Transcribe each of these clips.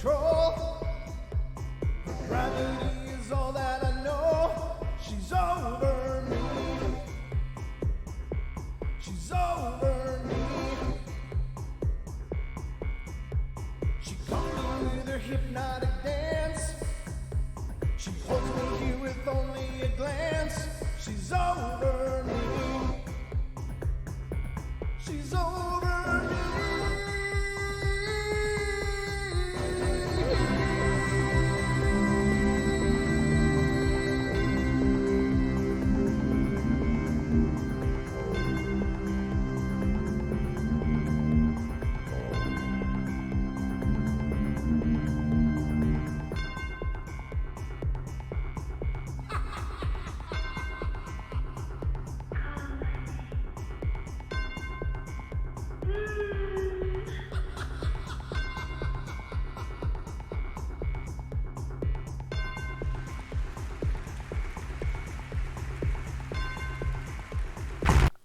control. Gravity is all that I know. She's over me. She's over me. She comes in with her hypnotic dance. She holds me here with only a glance. She's over me. She's over me.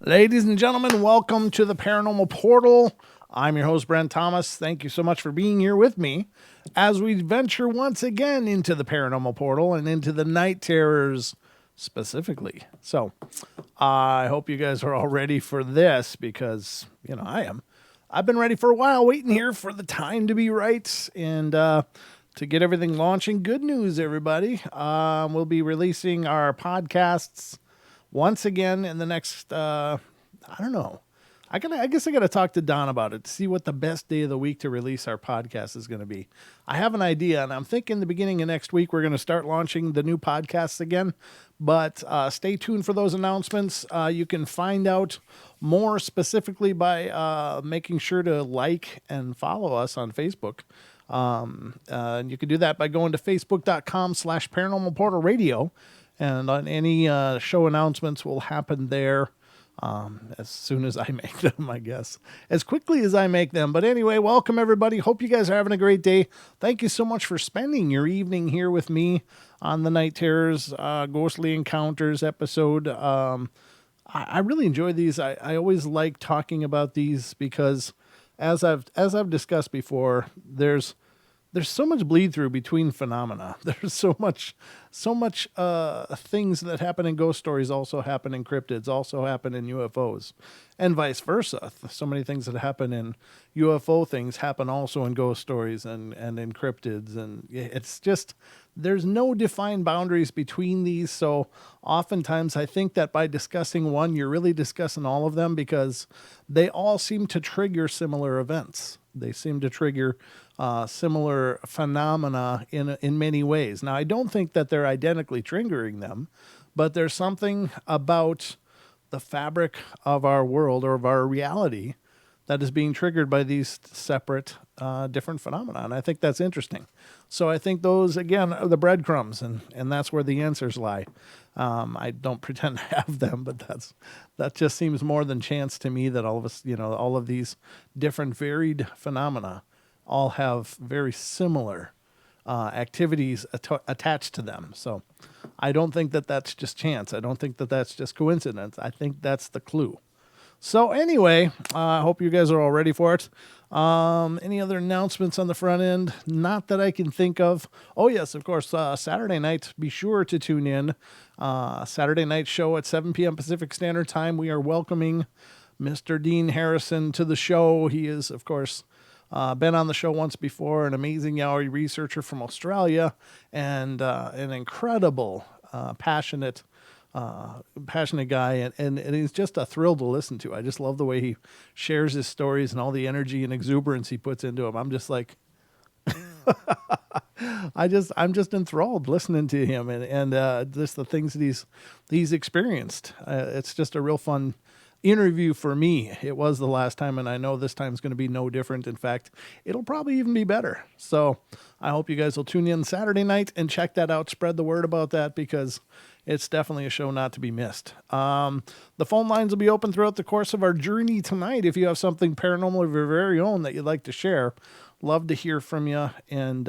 Ladies and gentlemen, welcome to the Paranormal Portal. I'm your host, Brent Thomas. Thank you so much for being here with me as we venture once again into the Paranormal Portal and into the night terrors specifically. So I hope you guys are all ready for this because, I am. I've been ready for a while, waiting here for the time to be right and to get everything launching. Good news, everybody. We'll be releasing our podcasts once again in the next, I don't know. I guess I got to talk to Don about it to see what the best day of the week to release our podcast is going to be. I have an idea, and I'm thinking the beginning of next week we're going to start launching the new podcasts again. But stay tuned for those announcements. You can find out more specifically by making sure to like and follow us on Facebook. And you can do that by going to facebook.com/Paranormal Portal Radio. And on any show announcements will happen there as soon as I make them, I guess. As quickly as I make them. But anyway, welcome everybody. Hope you guys are having a great day. Thank you so much for spending your evening here with me on the Night Terrors Ghostly Encounters episode. I really enjoy these. I always like talking about these because as I've discussed before, there's so much bleed through between phenomena. There's so much things that happen in ghost stories also happen in cryptids, also happen in UFOs, and vice versa. So many things that happen in UFO things happen also in ghost stories and in cryptids. And it's just, there's no defined boundaries between these. So oftentimes I think that by discussing one, you're really discussing all of them because they all seem to trigger similar events. They seem to trigger similar phenomena in many ways. Now, I don't think that they're identically triggering them, but there's something about the fabric of our world or of our reality that is being triggered by these separate, different phenomena. And I think that's interesting. So I think those, again, are the breadcrumbs, and that's where the answers lie. I don't pretend to have them, but that just seems more than chance to me that all of us, all of these different varied phenomena all have very similar activities attached to them. So I don't think that that's just chance. I don't think that that's just coincidence. I think that's the clue. So anyway, I hope you guys are all ready for it. Any other announcements on the front end? Not that I can think of. Oh, yes, of course, Saturday night, be sure to tune in. Saturday night show at 7 p.m. Pacific Standard Time. We are welcoming Mr. Dean Harrison to the show. He is, of course, been on the show once before, an amazing Yowie researcher from Australia, and an incredible, passionate guy, and he's just a thrill to listen to. I just love the way he shares his stories and all the energy and exuberance he puts into them. I'm just like, I'm just enthralled listening to him and just the things that he's experienced. It's just a real fun interview for me. It was the last time, and I know this time is going to be no different. In fact, it'll probably even be better. So I hope you guys will tune in Saturday night and check that out. Spread the word about that because it's definitely a show not to be missed. The phone lines will be open throughout the course of our journey tonight. If you have something paranormal of your very own that you'd like to share, love to hear from you and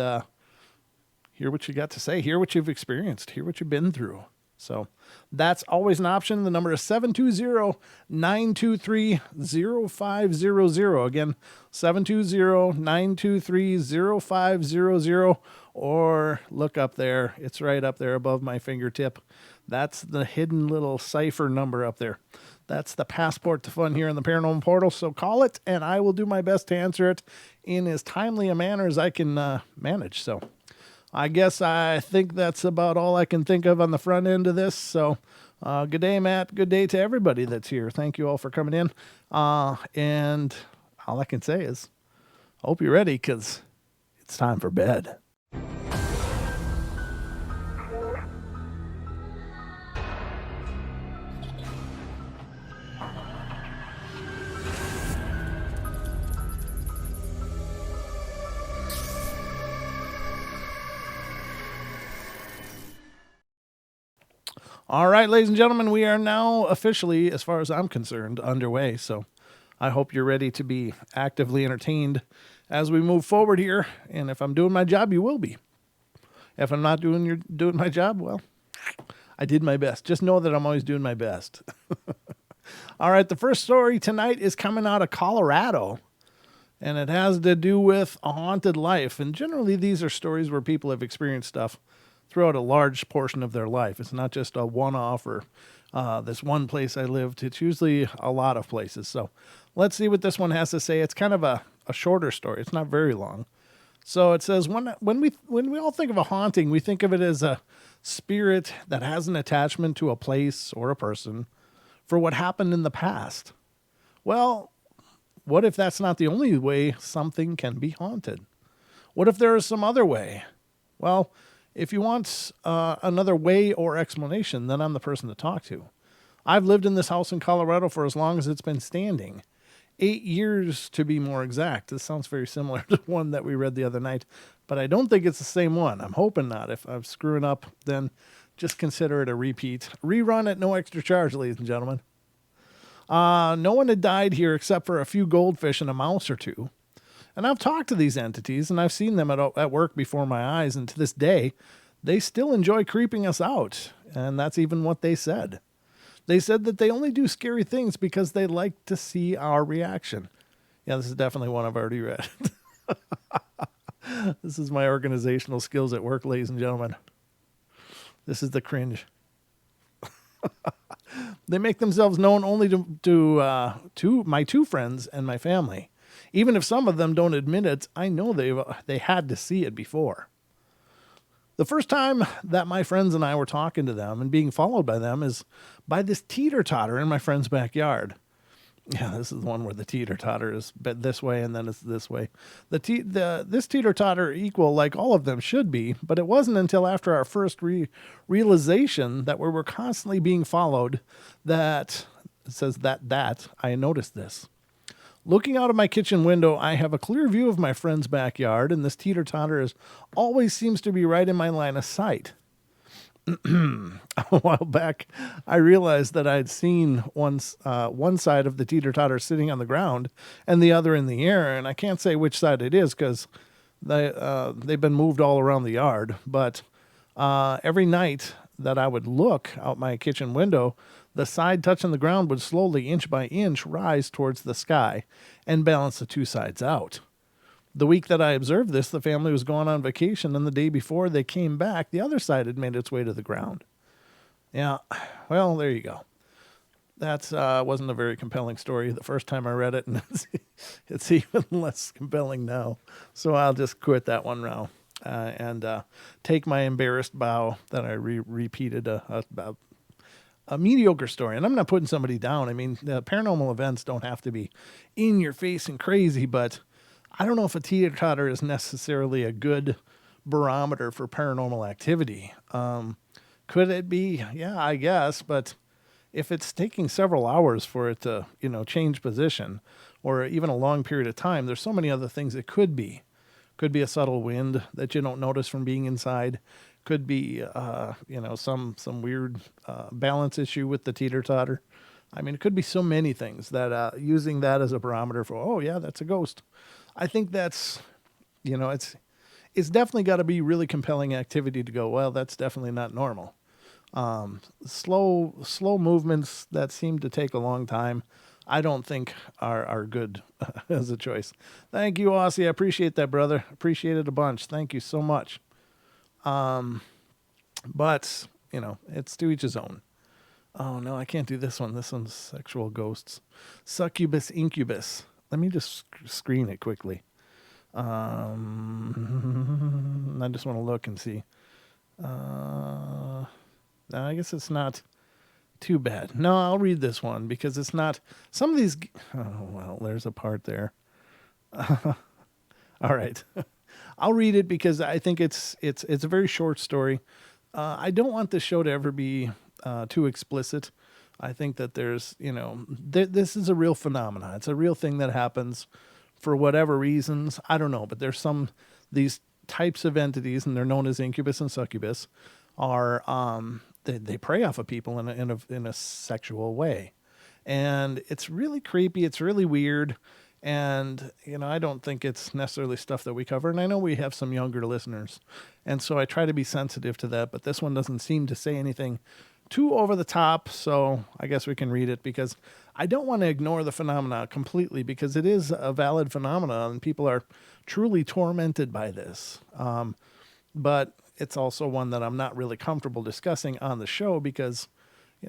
hear what you got to say, hear what you've experienced, hear what you've been through. So that's always an option. The number is 720-923-0500. Again, 720-923-0500, or look up there. It's right up there above my fingertip. That's the hidden little cipher number up there. That's the passport to fun here in the Paranormal Portal. So call it, and I will do my best to answer it in as timely a manner as I can manage. So I guess I think that's about all I can think of on the front end of this. So good day, Matt. Good day to everybody that's here. Thank you all for coming in. And all I can say is, hope you're ready, because it's time for bed. All right, ladies and gentlemen, we are now officially, as far as I'm concerned, underway. So I hope you're ready to be actively entertained as we move forward here. And if I'm doing my job, you will be. If I'm not doing my job, well, I did my best. Just know that I'm always doing my best. All right, the first story tonight is coming out of Colorado, and it has to do with a haunted life. And generally, these are stories where people have experienced stuff throughout a large portion of their life. It's not just a one-off or this one place I lived. It's usually a lot of places. So let's see what this one has to say. It's kind of a shorter story. It's not very long. So it says, when we all think of a haunting, we think of it as a spirit that has an attachment to a place or a person for what happened in the past. Well, what if that's not the only way something can be haunted? What if there is some other way? Well, if you want another way or explanation, then I'm the person to talk to. I've lived in this house in Colorado for as long as it's been standing. 8 years to be more exact. This sounds very similar to one that we read the other night, but I don't think it's the same one. I'm hoping not. If I'm screwing up, then just consider it a repeat. Rerun at no extra charge, ladies and gentlemen. No one had died here except for a few goldfish and a mouse or two. And I've talked to these entities, and I've seen them at work before my eyes, and to this day, they still enjoy creeping us out. And that's even what they said. They said that they only do scary things because they like to see our reaction. Yeah, this is definitely one I've already read. This is my organizational skills at work, ladies and gentlemen. This is the cringe. They make themselves known only to my two friends and my family. Even if some of them don't admit it, I know they had to see it before. The first time that my friends and I were talking to them and being followed by them is by this teeter-totter in my friend's backyard. Yeah, this is the one where the teeter-totter is this way and then it's this way. This teeter-totter equal like all of them should be, but it wasn't until after our first realization that we were constantly being followed that it says that I noticed this. Looking out of my kitchen window, I have a clear view of my friend's backyard, and this teeter-totter always seems to be right in my line of sight. A while back, I realized that I'd seen one side of the teeter-totter sitting on the ground and the other in the air, and I can't say which side it is because they've been moved all around the yard. But every night that I would look out my kitchen window, the side touching the ground would slowly, inch by inch, rise towards the sky and balance the two sides out. The week that I observed this, the family was going on vacation, and the day before they came back, the other side had made its way to the ground. Yeah, well, there you go. That wasn't a very compelling story the first time I read it, and it's even less compelling now. So I'll just quit that one now and take my embarrassed bow that I repeated about a mediocre story. And I'm not putting somebody down. I mean, the paranormal events don't have to be in your face and crazy, but I don't know if a teeter-totter is necessarily a good barometer for paranormal activity. Could it be? Yeah, I guess. But if it's taking several hours for it to, change position, or even a long period of time, there's so many other things it could be. Could be a subtle wind that you don't notice from being inside. Could be, some weird balance issue with the teeter-totter. I mean, it could be so many things that using that as a barometer for, oh, yeah, that's a ghost. I think that's, it's definitely got to be really compelling activity to go, well, that's definitely not normal. Slow movements that seem to take a long time, I don't think are good as a choice. Thank you, Aussie. I appreciate that, brother. Appreciate it a bunch. Thank you so much. But, it's to each his own. Oh, no, I can't do this one. This one's sexual ghosts. Succubus, incubus. Let me just screen it quickly. I just want to look and see. No, I guess it's not too bad. No, I'll read this one because it's not. Some of these. Oh, well, there's a part there. All right. I'll read it because I think it's a very short story. I don't want this show to ever be too explicit. I think that there's, this is a real phenomenon. It's a real thing that happens for whatever reasons. I don't know, but there's these types of entities, and they're known as incubus and succubus, are they prey off of people in a sexual way, and it's really creepy. It's really weird. And, I don't think it's necessarily stuff that we cover. And I know we have some younger listeners. And so I try to be sensitive to that. But this one doesn't seem to say anything too over the top. So I guess we can read it because I don't want to ignore the phenomena completely because it is a valid phenomenon and people are truly tormented by this. But it's also one that I'm not really comfortable discussing on the show because,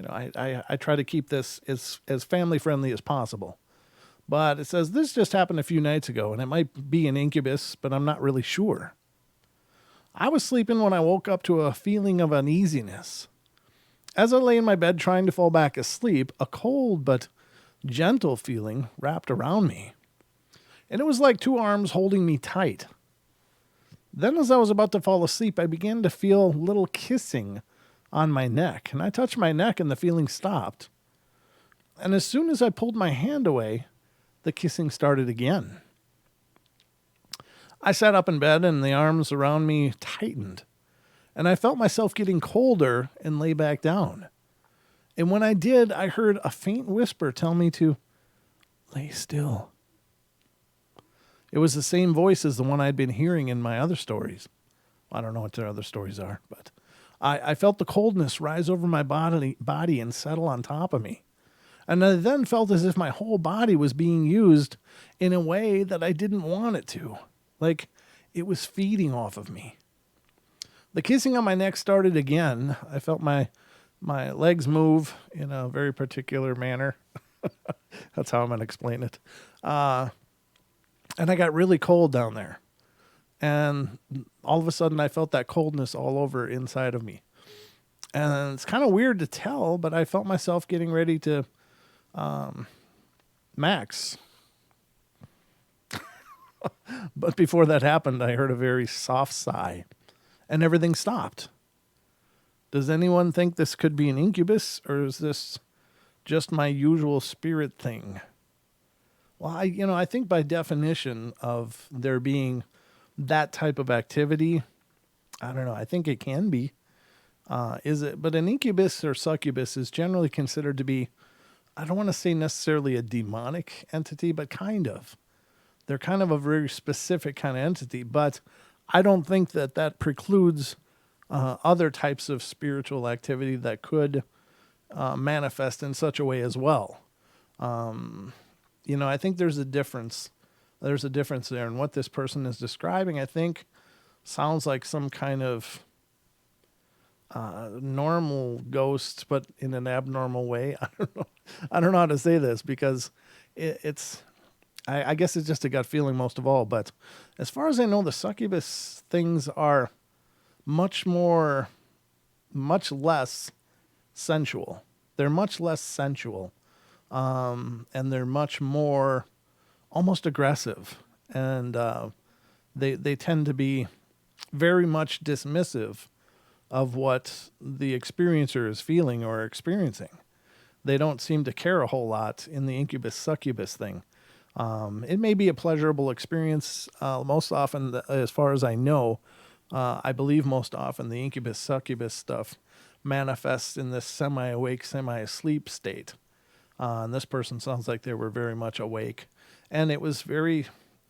I try to keep this as family friendly as possible. But it says, this just happened a few nights ago, and it might be an incubus, but I'm not really sure. I was sleeping when I woke up to a feeling of uneasiness. As I lay in my bed trying to fall back asleep, a cold but gentle feeling wrapped around me. And it was like two arms holding me tight. Then as I was about to fall asleep, I began to feel a little kissing on my neck. And I touched my neck and the feeling stopped. And as soon as I pulled my hand away, the kissing started again. I sat up in bed and the arms around me tightened, and I felt myself getting colder and lay back down. And when I did, I heard a faint whisper tell me to lay still. It was the same voice as the one I'd been hearing in my other stories. I don't know what their other stories are, but I felt the coldness rise over my body and settle on top of me. And I then felt as if my whole body was being used in a way that I didn't want it to. Like it was feeding off of me. The kissing on my neck started again. I felt my legs move in a very particular manner. That's how I'm going to explain it. And I got really cold down there. And all of a sudden I felt that coldness all over inside of me. And it's kind of weird to tell, but I felt myself getting ready to max. But before that happened, I heard a very soft sigh and everything stopped. Does anyone think this could be an incubus, or is this just my usual spirit thing? Well, I think by definition of there being that type of activity, I don't know. I think it can be. Is it? But an incubus or succubus is generally considered to be, I don't want to say necessarily a demonic entity, but kind of. They're kind of a very specific kind of entity, but I don't think that precludes other types of spiritual activity that could manifest in such a way as well. I think there's a difference. There's a difference there. And what this person is describing, I think, sounds like some kind of normal ghost, but in an abnormal way. I don't know how to say this because it's. I guess it's just a gut feeling most of all. But as far as I know, the succubus things are much less sensual. They're much less sensual, and they're much more almost aggressive, and they tend to be very much dismissive of what the experiencer is feeling or experiencing. They don't seem to care a whole lot in the incubus succubus thing. It may be a pleasurable experience. Most often, as far as I know, I believe most often the incubus succubus stuff manifests in this semi-awake, semi-asleep state. And this person sounds like they were very much awake. And it was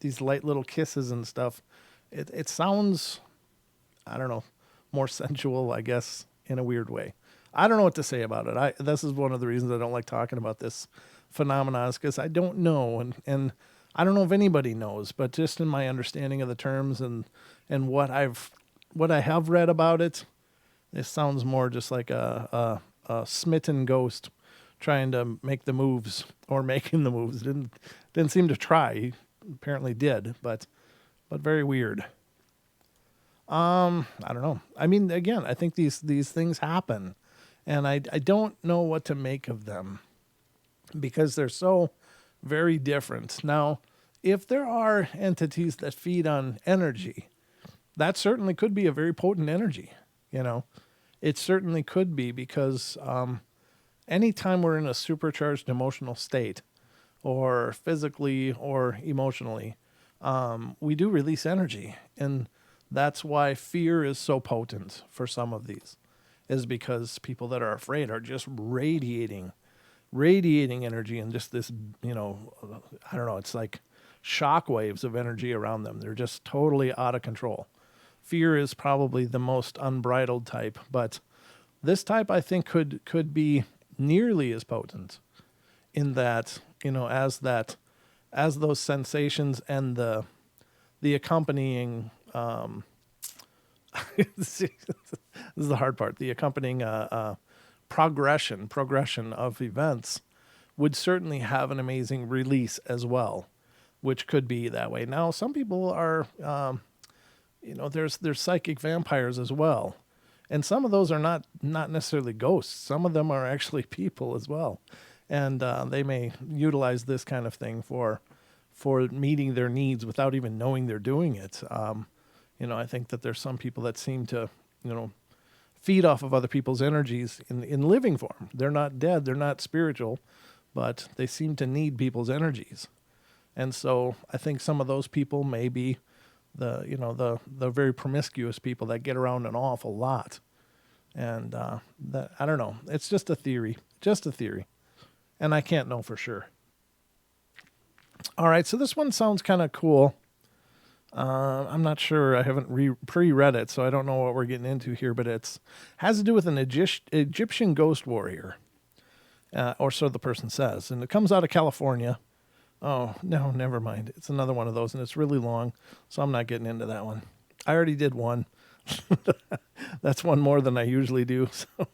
these light little kisses and stuff. It sounds, I don't know, more sensual, I guess, in a weird way. I don't know what to say about it. This is one of the reasons I don't like talking about this phenomenon, is because I don't know, and I don't know if anybody knows, but just in my understanding of the terms and what I have read about it, it sounds more just like a smitten ghost trying to make the moves or making the moves. Didn't seem to try. He apparently did, but very weird. I don't know. I mean, again, I think these things happen, and I don't know what to make of them because they're so very different. Now, if there are entities that feed on energy, that certainly could be a very potent energy. You know, it certainly could be, because anytime we're in a supercharged emotional state, or physically or emotionally, we do release energy. And that's why fear is so potent for some of these, is because people that are afraid are just radiating energy, and just this, I don't know, it's like shock waves of energy around them. They're just totally out of control. Fear is probably the most unbridled type, but this type I think could be nearly as potent, in that, as those sensations and the accompanying this is the hard part, the accompanying progression of events would certainly have an amazing release as well, which could be that way. Now, some people are, there's psychic vampires as well. And some of those are not necessarily ghosts. Some of them are actually people as well. And they may utilize this kind of thing for meeting their needs without even knowing they're doing it. I think that there's some people that seem to, feed off of other people's energies in living form. They're not dead, they're not spiritual, but they seem to need people's energies. And so I think some of those people may be the very promiscuous people that get around an awful lot. And that, I don't know. It's just a theory. And I can't know for sure. All right, so this one sounds kind of cool. I'm not sure. I haven't pre-read it, so I don't know what we're getting into here, but has to do with an Egyptian ghost warrior, or so the person says. And it comes out of California. Oh, no, never mind. It's another one of those, and it's really long, so I'm not getting into that one. I already did one. That's one more than I usually do. So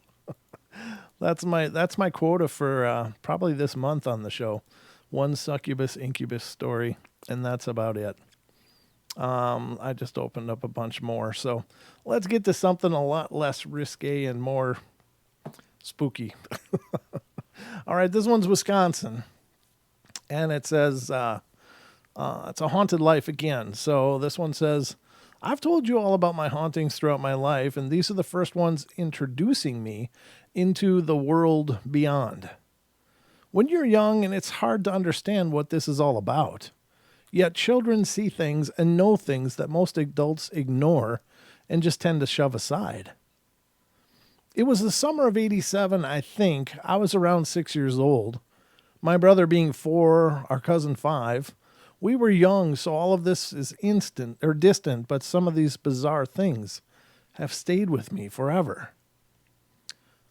that's my quota for probably this month on the show. One succubus incubus story, and that's about it. I just opened up a bunch more, so let's get to something a lot less risque and more spooky. All right, this one's Wisconsin, and it says it's a haunted life again. So this one says, I've told you all about my hauntings throughout my life, and these are the first ones introducing me into the world beyond. When you're young, and it's hard to understand what this is all about, yet children see things and know things that most adults ignore and just tend to shove aside. It was the summer of '87, I think. I was around 6 years old. My brother being 4, our cousin 5. We were young, so all of this is distant, but some of these bizarre things have stayed with me forever.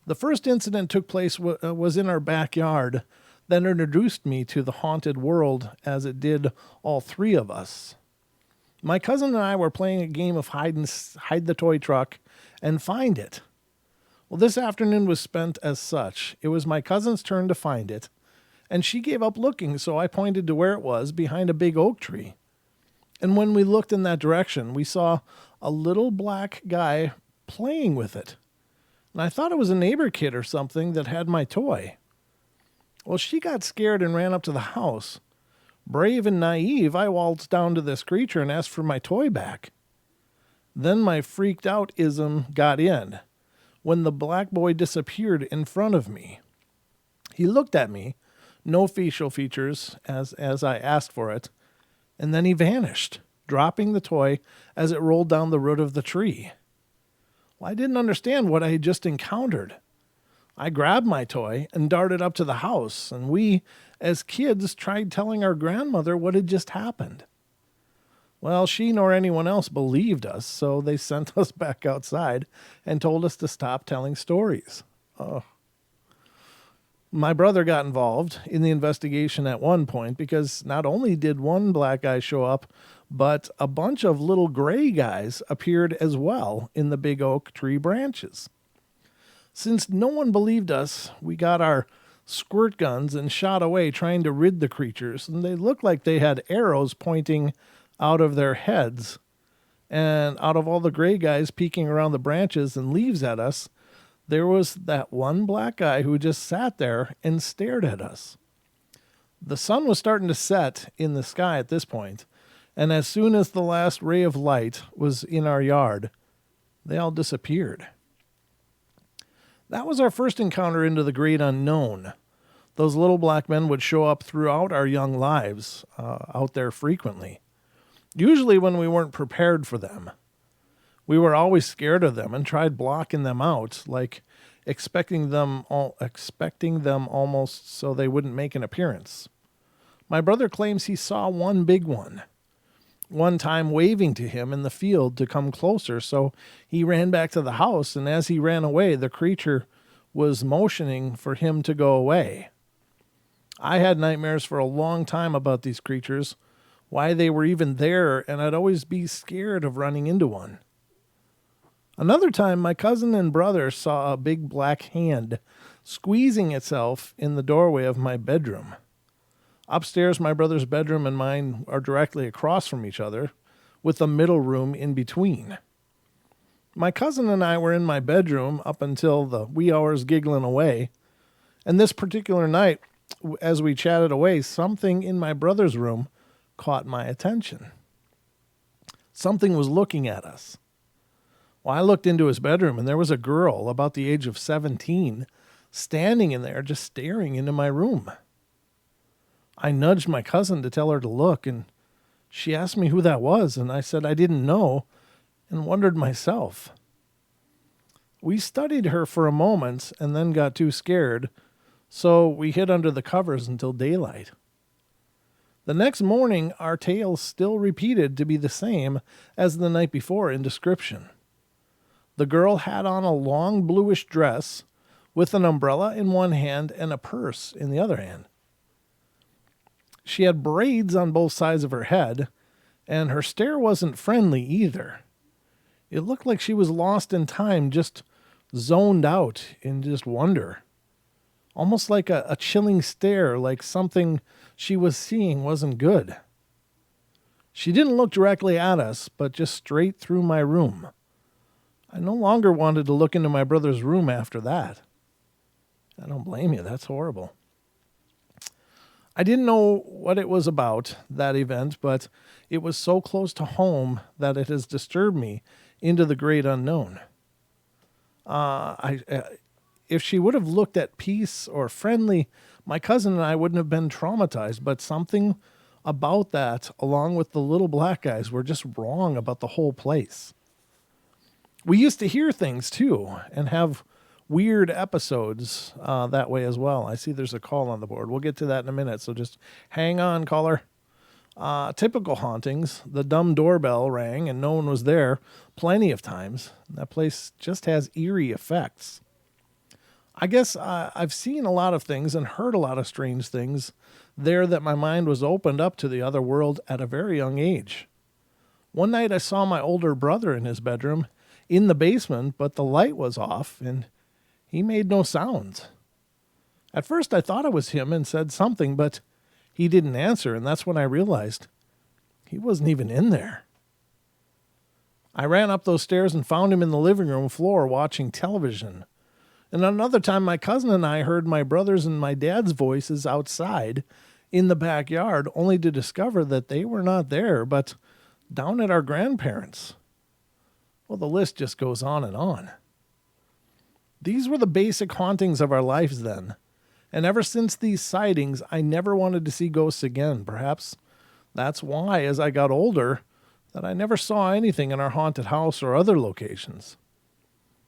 The first incident took place was in our backyard that introduced me to the haunted world, as it did all three of us. My cousin and I were playing a game of hide the toy truck and find it. Well, this afternoon was spent as such. It was my cousin's turn to find it, and she gave up looking, so I pointed to where it was, behind a big oak tree. And when we looked in that direction, we saw a little black guy playing with it. And I thought it was a neighbor kid or something that had my toy. Well, she got scared and ran up to the house. Brave and naive, I waltzed down to this creature and asked for my toy back. Then my freaked out ism got in when the black boy disappeared in front of me. He looked at me, no facial features as I asked for it, and then he vanished, dropping the toy as it rolled down the root of the tree. Well, I didn't understand what I had just encountered. I grabbed my toy and darted up to the house, and we, as kids, tried telling our grandmother what had just happened. Well, she nor anyone else believed us, so they sent us back outside and told us to stop telling stories. My brother got involved in the investigation at one point because not only did one black guy show up, but a bunch of little gray guys appeared as well in the big oak tree branches. Since no one believed us, we got our squirt guns and shot away trying to rid the creatures, and they looked like they had arrows pointing out of their heads. And out of all the gray guys peeking around the branches and leaves at us, there was that one black guy who just sat there and stared at us. The sun was starting to set in the sky at this point, and as soon as the last ray of light was in our yard, they all disappeared. That was our first encounter into the great unknown. Those little black men would show up throughout our young lives, out there frequently, usually when we weren't prepared for them. We were always scared of them and tried blocking them out, like expecting them almost so they wouldn't make an appearance. My brother claims he saw one big one time waving to him in the field to come closer, so he ran back to the house, and as he ran away, the creature was motioning for him to go away. I had nightmares for a long time about these creatures, why they were even there, and I'd always be scared of running into one. Another time, my cousin and brother saw a big black hand squeezing itself in the doorway of my bedroom. Upstairs, my brother's bedroom and mine are directly across from each other, with a middle room in between. My cousin and I were in my bedroom up until the wee hours giggling away, and this particular night, as we chatted away, something in my brother's room caught my attention. Something was looking at us. Well, I looked into his bedroom, and there was a girl about the age of 17 standing in there just staring into my room. I nudged my cousin to tell her to look, and she asked me who that was, and I said I didn't know and wondered myself. We studied her for a moment and then got too scared, so we hid under the covers until daylight. The next morning, our tales still repeated to be the same as the night before in description. The girl had on a long bluish dress with an umbrella in one hand and a purse in the other hand. She had braids on both sides of her head, and her stare wasn't friendly either. It looked like she was lost in time, just zoned out in just wonder. Almost like a chilling stare, like something she was seeing wasn't good. She didn't look directly at us, but just straight through my room. I no longer wanted to look into my brother's room after that. I don't blame you, that's horrible. I didn't know what it was about, that event, but it was so close to home that it has disturbed me into the great unknown. If she would have looked at peace or friendly, my cousin and I wouldn't have been traumatized, but something about that, along with the little black guys, were just wrong about the whole place. We used to hear things, too, and have weird episodes that way as well. I see there's a call on the board. We'll get to that in a minute, so just hang on, caller. Typical hauntings. The dumb doorbell rang and no one was there plenty of times. That place just has eerie effects. I guess I've seen a lot of things and heard a lot of strange things there that my mind was opened up to the other world at a very young age. One night I saw my older brother in his bedroom in the basement, but the light was off and he made no sounds. At first I thought it was him and said something, but he didn't answer, and that's when I realized he wasn't even in there. I ran up those stairs and found him in the living room floor watching television. And another time my cousin and I heard my brother's and my dad's voices outside in the backyard, only to discover that they were not there, but down at our grandparents'. Well, the list just goes on and on. These were the basic hauntings of our lives then. And ever since these sightings, I never wanted to see ghosts again. Perhaps that's why, as I got older, that I never saw anything in our haunted house or other locations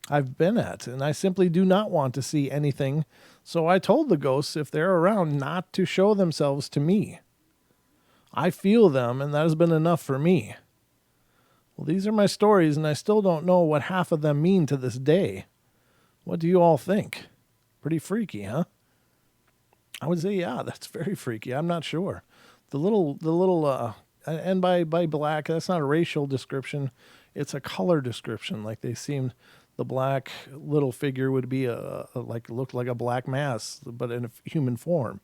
I've been at, and I simply do not want to see anything, so I told the ghosts if they're around not to show themselves to me. I feel them, and that has been enough for me. Well, these are my stories, and I still don't know what half of them mean to this day. What do you all think? Pretty freaky, huh? I would say, yeah, that's very freaky. I'm not sure. And by black, that's not a racial description. It's a color description. Like they seemed, the black little figure would be looked like a black mass, but in a human form.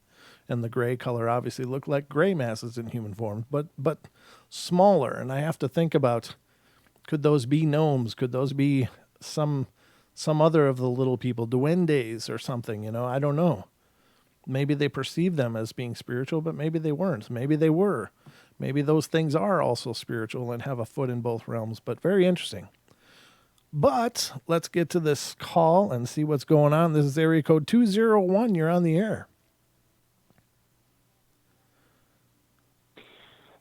And the gray color obviously looked like gray masses in human form, but smaller. And I have to think about, could those be gnomes? Could those be some other of the little people, duendes or something? I don't know. Maybe they perceive them as being spiritual, but maybe they weren't. Maybe they were. Maybe those things are also spiritual and have a foot in both realms, but very interesting. But let's get to this call and see what's going on. This is area code 201. You're on the air.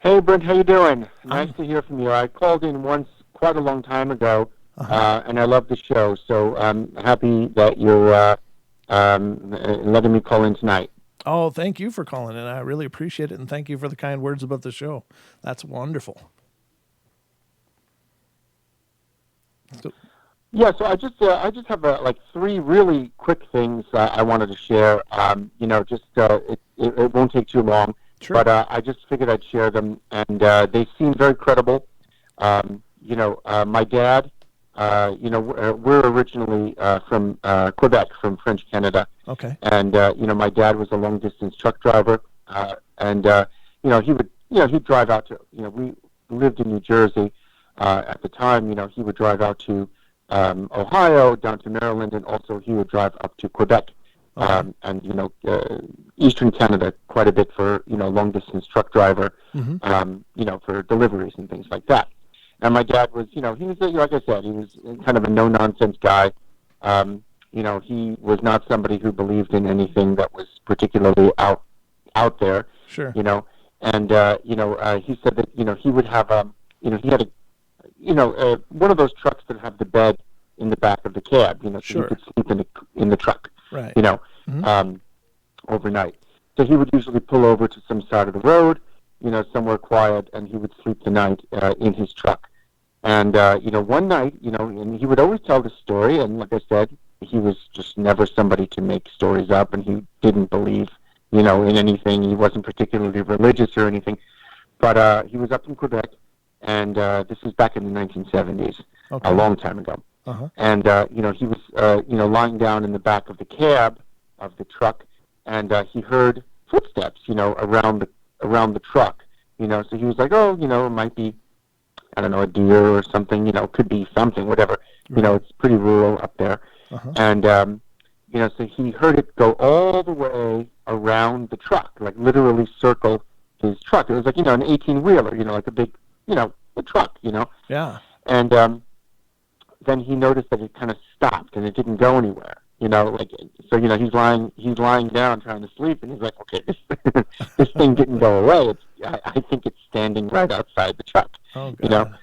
Hey, Brent, how you doing? Nice to hear from you. I called in once quite a long time ago, and I love the show, so I'm happy that you're letting me call in tonight. Oh, thank you for calling in. I really appreciate it, and thank you for the kind words about the show. That's wonderful. So I just have like three really quick things I wanted to share. It won't take too long. Sure. But I just figured I'd share them, and they seem very credible. My dad, we're originally from Quebec, from French Canada. Okay. And my dad was a long distance truck driver, he'd drive out to, we lived in New Jersey at the time. He would drive out to Ohio, down to Maryland, and also he would drive up to Quebec. Okay. Eastern Canada quite a bit for, long distance truck driver, for deliveries and things like that. And my dad was, he was, like I said, he was kind of a no-nonsense guy. He was not somebody who believed in anything that was particularly out there. Sure. He said that, he would have, he had one of those trucks that have the bed in the back of the cab, so Sure. he could sleep in the truck. Right. Overnight. So he would usually pull over to some side of the road, somewhere quiet, and he would sleep the night in his truck. And, one night, and he would always tell the story, and like I said, he was just never somebody to make stories up, and he didn't believe, in anything. He wasn't particularly religious or anything. But he was up in Quebec, and this was back in the 1970s, Okay. a long time ago. Uh-huh. And, he was, lying down in the back of the cab of the truck, and he heard footsteps, around the truck, so he was like, oh, it might be, I don't know, a deer or something, could be something, whatever, Right. It's pretty rural up there. Uh-huh. And, so he heard it go all the way around the truck, like literally circle his truck. It was like, an 18-wheeler, like a big, a truck, Yeah. And, then he noticed that it kind of stopped and it didn't go anywhere. He's lying down trying to sleep, and he's like, okay, this thing didn't go away. I think it's standing right outside the truck. Oh, God.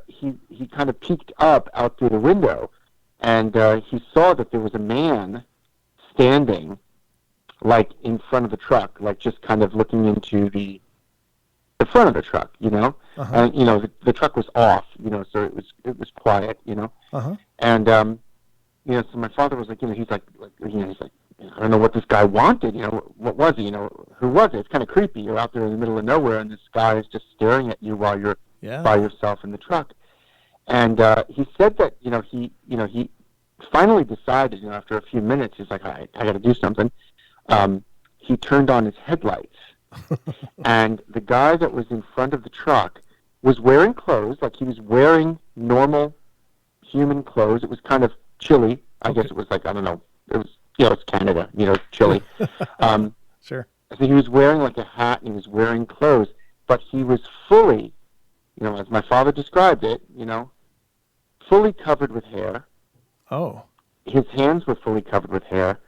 He kind of peeked up out through the window, and he saw that there was a man standing, like in front of the truck, like just kind of looking into the front of the truck, Uh-huh. and the truck was off, so it was quiet, Uh-huh. and so my father was like, he's like, I don't know what this guy wanted, what was he, who was it? It's kind of creepy. You're out there in the middle of nowhere, and this guy is just staring at you while you're by yourself in the truck. And he said that, he finally decided, after a few minutes, he's like, I got to do something. He turned on his headlights, and the guy that was in front of the truck was wearing clothes, like he was wearing normal human clothes. It was kind of chilly. I guess it was like, I don't know. It was, it's Canada, chilly. Sure. So he was wearing like a hat, and he was wearing clothes, but he was fully, as my father described it, fully covered with hair. Oh. His hands were fully covered with hair.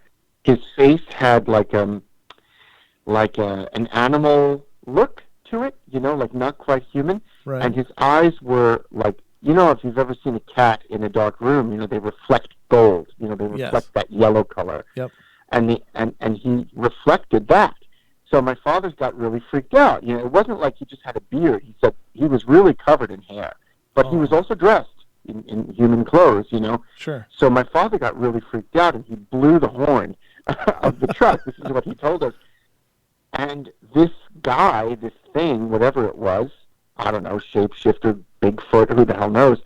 His face had like an animal look to it, like not quite human. Right. And his eyes were like, if you've ever seen a cat in a dark room, they reflect gold. They reflect that yellow color. Yep. And he reflected that. So my father's got really freaked out. It wasn't like he just had a beard. He said he was really covered in hair, but he was also dressed, in human clothes, you know. Sure. So my father got really freaked out, and he blew the horn of the truck. This is what he told us. And this guy, this thing, whatever it was, I don't know, shapeshifter, Bigfoot, who the hell knows,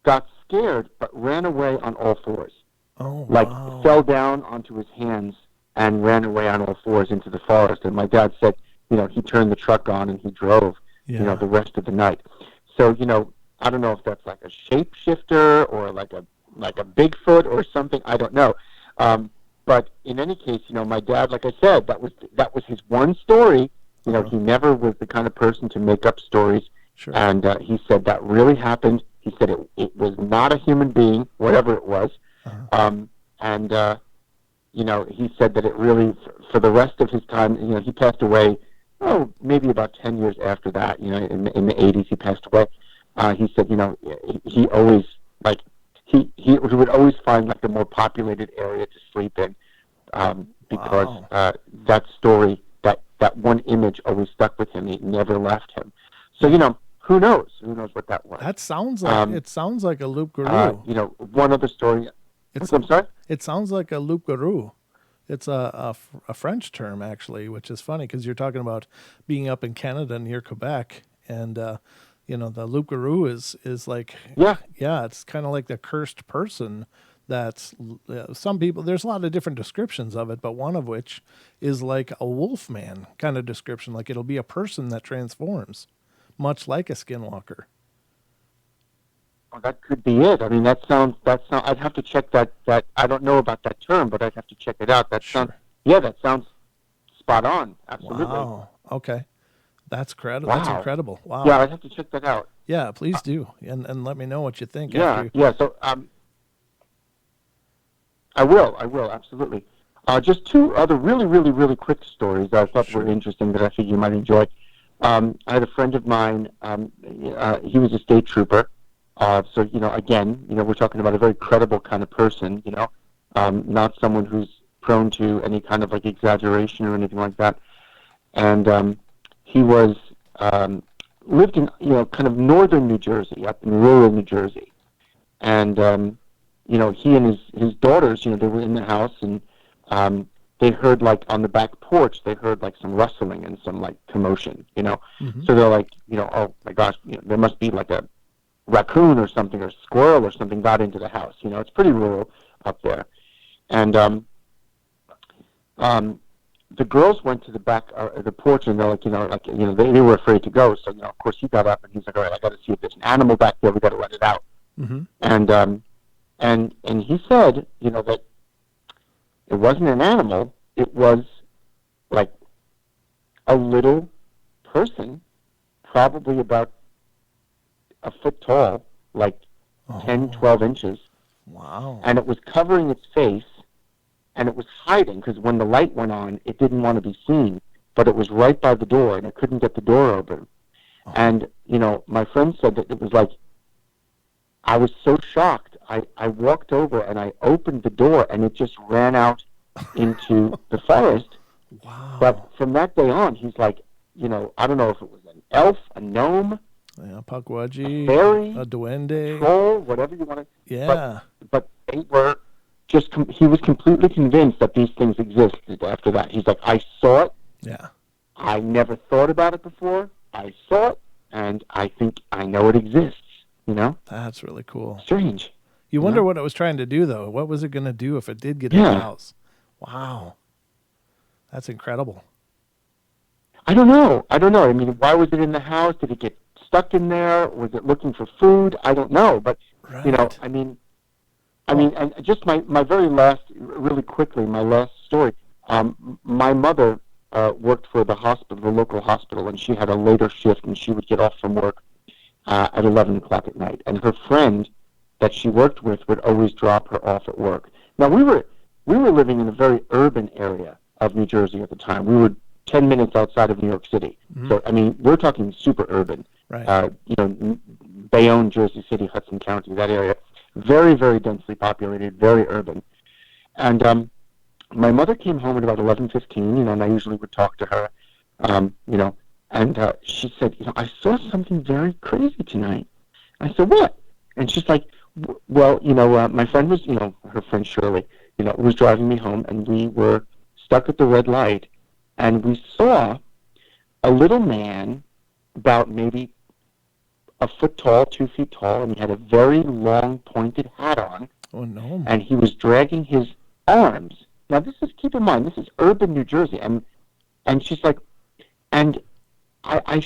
got scared but ran away on all fours. Oh, Like wow. fell down onto his hands and ran away on all fours into the forest. And my dad said, you know, he turned the truck on and he drove, Yeah. you know, the rest of the night. So, you know, I don't know if that's like a shapeshifter or like a Bigfoot or something. I don't know. But in any case, you know, my dad, like I said, that was his one story. You know, he never was the kind of person to make up stories. Sure. And he said that really happened. He said it was not a human being, whatever it was. You know, he said that it really, for the rest of his time, you know, he passed away, maybe about 10 years after that, you know, in the 80s he passed away. He said, you know, he always, like, he would always find, like, the more populated area to sleep in because that story, that one image always stuck with him. It never left him. So, you know, who knows? Who knows what that was? That sounds like it sounds like a loup-garou. You know, one other story. I'm sorry? It sounds like a loup-garou. It's a French term, actually, which is funny because you're talking about being up in Canada near Quebec. And, you know, the loup-garou is like, it's kind of like the cursed person that's some people, there's a lot of different descriptions of it, but one of which is like a wolf man kind of description. Like it'll be a person that transforms, much like a skinwalker. Well, that could be it. I mean, that sounds. I'd have to check that. I don't know about that term, but I'd have to check it out. That sounds. Yeah, that sounds spot on. Absolutely. Wow. Okay. That's incredible. Wow. That's incredible. Wow. Yeah, I'd have to check that out. Yeah, please do, and let me know what you think. Yeah. So I will absolutely. Just two other really quick stories that I thought were interesting that I think you might enjoy. I had a friend of mine. He was a state trooper. So, you know, again, you know, we're talking about a very credible kind of person, you know, not someone who's prone to any kind of like exaggeration or anything like that. And he was lived in, you know, kind of northern New Jersey, up in rural New Jersey. And, you know, he and his daughters, you know, they were in the house and they heard like on the back porch, they heard like some rustling and some like commotion, you know. Mm-hmm. So they're like, you know, oh my gosh, you know, there must be like a raccoon or something or squirrel or something got into the house. You know, it's pretty rural up there. And the girls went to the back of the porch and they're like, they were afraid to go. So, you know, of course he got up and he's like, all right, I got to see if there's an animal back there. We got to let it out. Mm-hmm. And he said, you know, that it wasn't an animal. It was like a little person, probably about a foot tall, like 10, 12 inches. Wow. And it was covering its face, and it was hiding, because when the light went on, it didn't want to be seen, but it was right by the door, and it couldn't get the door open. Oh. And, you know, my friend said that it was like, I was so shocked. I walked over, and I opened the door, and it just ran out into the forest. Wow. But from that day on, he's like, you know, I don't know if it was an elf, a gnome, yeah, Pukwudgie, a fairy, a duende, troll, whatever you want to. Yeah. But they were just. He was completely convinced that these things existed. After that, he's like, I saw it. Yeah. I never thought about it before. I saw it, and I think I know it exists. You know. That's really cool. Strange. You wonder what it was trying to do, though. What was it going to do if it did get in the house? Wow. That's incredible. I don't know. I mean, why was it in the house? Did it get stuck in there? Was it looking for food? I don't know. But, you know, I mean, and just my very last, really quickly, my last story. My mother worked for the hospital, the local hospital, and she had a later shift, and she would get off from work at 11 o'clock at night. And her friend that she worked with would always drop her off at work. Now, we were living in a very urban area of New Jersey at the time. We were 10 minutes outside of New York City. Mm-hmm. So, I mean, we're talking super urban. Right. You know, Bayonne, Jersey City, Hudson County, that area. Very, very densely populated, very urban. And my mother came home at about 11:15, you know, and I usually would talk to her, you know, and she said, you know, I saw something very crazy tonight. I said, what? And she's like, well, my friend was, her friend Shirley, was driving me home, and we were stuck at the red light, and we saw a little man about maybe a foot tall, 2 feet tall, and he had a very long pointed hat on, Oh no. and he was dragging his arms. Now, keep in mind, this is urban New Jersey, and she's like, and I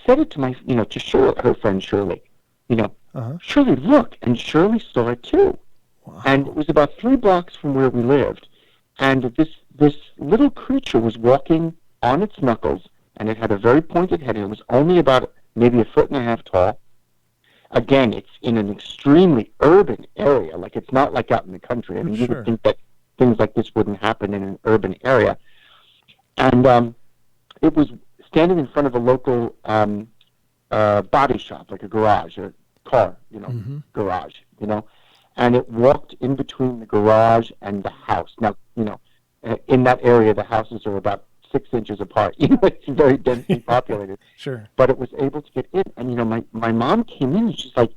said it to to Shirley, her friend Shirley, Shirley, look, and Shirley saw it too. Wow. And it was about 3 blocks from where we lived, and this little creature was walking on its knuckles, and it had a very pointed head, and it was only about maybe a foot and a half tall. Again, it's in an extremely urban area. Like, it's not like out in the country. I mean, you would think that things like this wouldn't happen in an urban area. And it was standing in front of a local body shop, like a garage, a car, garage, and it walked in between the garage and the house. Now, in that area, the houses are about 6 inches apart. It's very densely populated. Sure. But it was able to get in. And, my mom came in and she's like,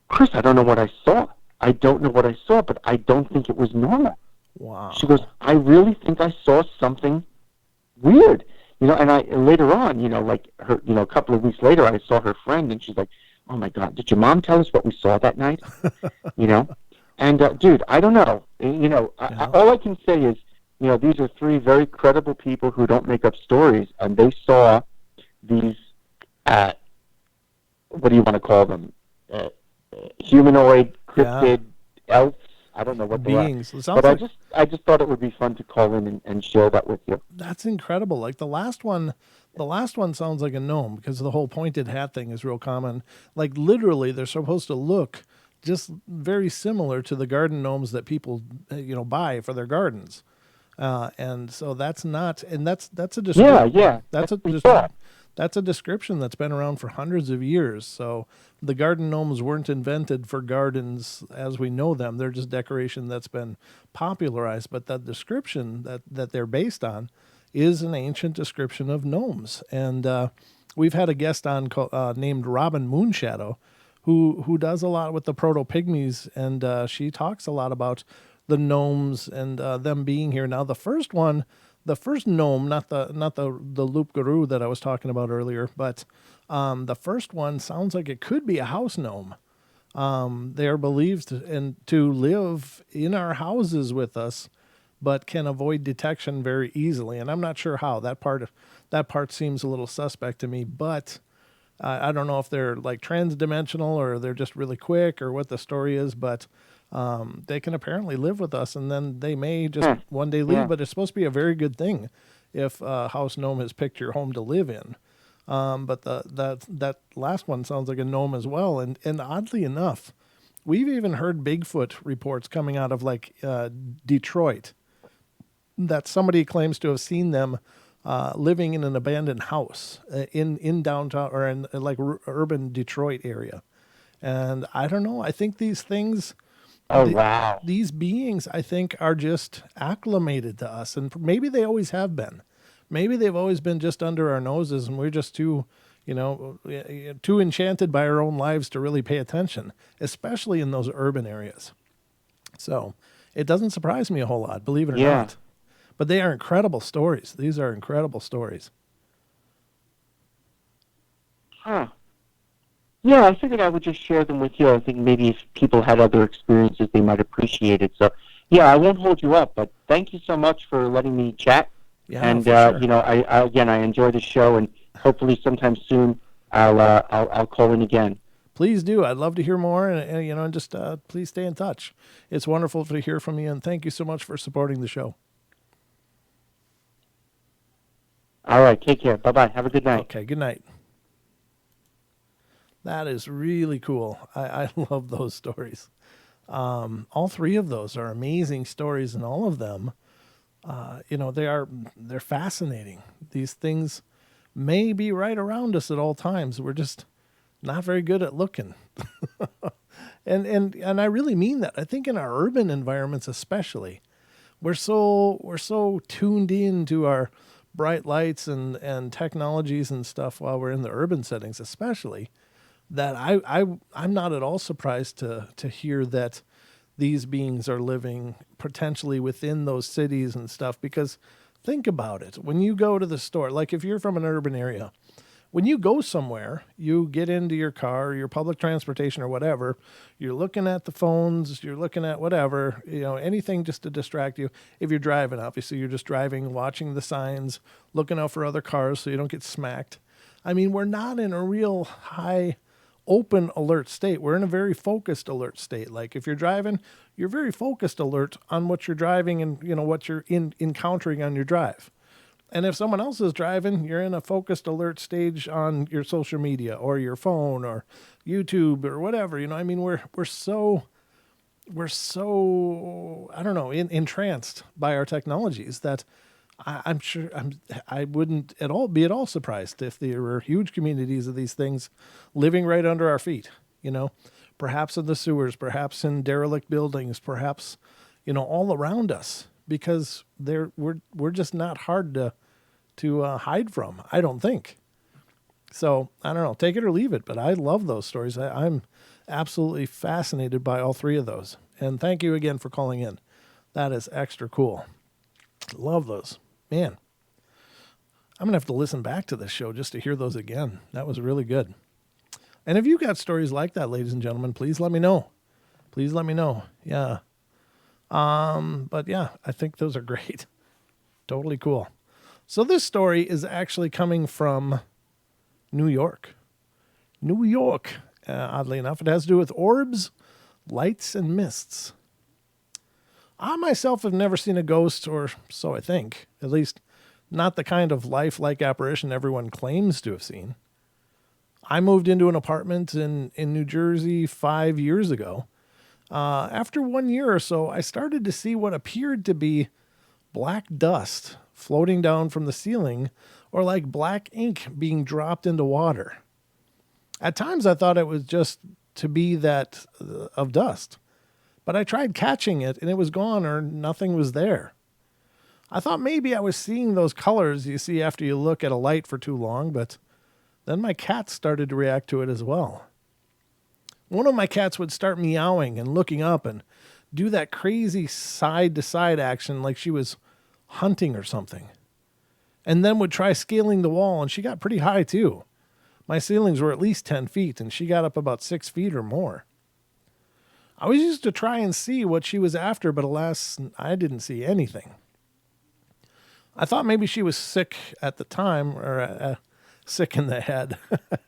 Chris, I don't know what I saw. I don't know what I saw, but I don't think it was normal. Wow. She goes, I really think I saw something weird. And I later on, her, a couple of weeks later, I saw her friend and she's like, oh my God, did your mom tell us what we saw that night? And dude, I don't know. All I can say is, these are 3 very credible people who don't make up stories, and they saw these, what do you want to call them? Humanoid, cryptid, elves. I don't know what beings. they are. But I just thought it would be fun to call in and share that with you. That's incredible. Like the last one sounds like a gnome because the whole pointed hat thing is real common. Like literally, they're supposed to look just very similar to the garden gnomes that people, buy for their gardens. And so that's a description. Yeah. That's a description that's been around for hundreds of years. So the garden gnomes weren't invented for gardens as we know them. They're just decoration that's been popularized. But that description that they're based on is an ancient description of gnomes. And we've had a guest on named Robin Moonshadow, who does a lot with the proto-pygmies, and she talks a lot about the gnomes and them being here. Now, the first gnome, not the loup garou that I was talking about earlier, but the first one sounds like it could be a house gnome. They are believed to live in our houses with us, but can avoid detection very easily. And I'm not sure how. That part seems a little suspect to me, but I don't know if they're like transdimensional or they're just really quick or what the story is, but they can apparently live with us, and then they may just one day leave. Yeah. But it's supposed to be a very good thing if house gnome has picked your home to live in. But that last one sounds like a gnome as well. And oddly enough, we've even heard Bigfoot reports coming out of like Detroit that somebody claims to have seen them living in an abandoned house in downtown or in like urban Detroit area. And I don't know. I think these things. Oh, wow. These beings, I think, are just acclimated to us. And maybe they always have been. Maybe they've always been just under our noses and we're just too enchanted by our own lives to really pay attention, especially in those urban areas. So it doesn't surprise me a whole lot, believe it or not. But they are incredible stories. These are incredible stories. Huh. Yeah, I figured I would just share them with you. I think maybe if people had other experiences, they might appreciate it. So, yeah, I won't hold you up, but thank you so much for letting me chat. Yeah, and sure. I enjoy the show, and hopefully sometime soon I'll call in again. Please do. I'd love to hear more, and just please stay in touch. It's wonderful to hear from you, and thank you so much for supporting the show. All right, take care. Bye-bye. Have a good night. Okay, good night. That is really cool. I love those stories. All 3 of those are amazing stories, and all of them, they're fascinating. These things may be right around us at all times. We're just not very good at looking. and I really mean that. I think in our urban environments especially, we're so tuned in to our bright lights and technologies and stuff while we're in the urban settings especially, that I'm not at all surprised to hear that these beings are living potentially within those cities and stuff, because think about it. When you go to the store, like if you're from an urban area, when you go somewhere, you get into your car, your public transportation or whatever, you're looking at the phones, you're looking at whatever, anything just to distract you. If you're driving, obviously you're just driving, watching the signs, looking out for other cars so you don't get smacked. I mean, we're not in a real high open alert state. We're in a very focused alert state. Like if you're driving, you're very focused alert on what you're driving and what you're encountering on your drive. And if someone else is driving, you're in a focused alert stage on your social media or your phone or YouTube or whatever. I mean, we're so I don't know, entranced by our technologies that I'm sure I wouldn't be at all surprised if there were huge communities of these things living right under our feet. Perhaps in the sewers, perhaps in derelict buildings, perhaps all around us, because we're just not hard to hide from, I don't think. So I don't know, take it or leave it, but I love those stories. I'm absolutely fascinated by all three of those. And thank you again for calling in. That is extra cool. Love those. Man, I'm going to have to listen back to this show just to hear those again. That was really good. And if you got stories like that, ladies and gentlemen, please let me know. Please let me know. Yeah. But yeah, I think those are great. Totally cool. So this story is actually coming from New York. New York, oddly enough. It has to do with orbs, lights, and mists. I myself have never seen a ghost, or so I think. At least not the kind of lifelike apparition everyone claims to have seen. I moved into an apartment in New Jersey 5 years ago. After 1 year or so, I started to see what appeared to be black dust floating down from the ceiling, or like black ink being dropped into water. At times I thought it was just to be that of dust, but I tried catching it and it was gone, or nothing was there. I thought maybe I was seeing those colors you see after you look at a light for too long, but then my cat started to react to it as well. One of my cats would start meowing and looking up and do that crazy side-to-side action like she was hunting or something. And then would try scaling the wall, and she got pretty high too. My ceilings were at least 10 feet, and she got up about 6 feet or more. I was used to try and see what she was after, but alas, I didn't see anything. I thought maybe she was sick at the time, or sick in the head. It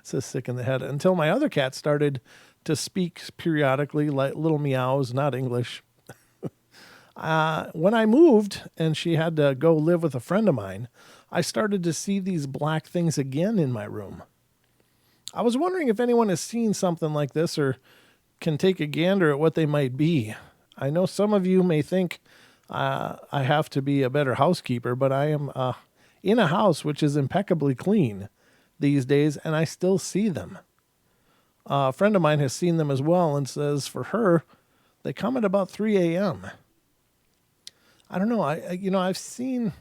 says sick in the head. Until my other cat started to speak periodically, like little meows, not English. When I moved and she had to go live with a friend of mine, I started to see these black things again in my room. I was wondering if anyone has seen something like this or can take a gander at what they might be. I know some of you may think I have to be a better housekeeper, but I am in a house which is impeccably clean these days, and I still see them. A friend of mine has seen them as well and says for her, they come at about 3 a.m. I don't know. I've seen,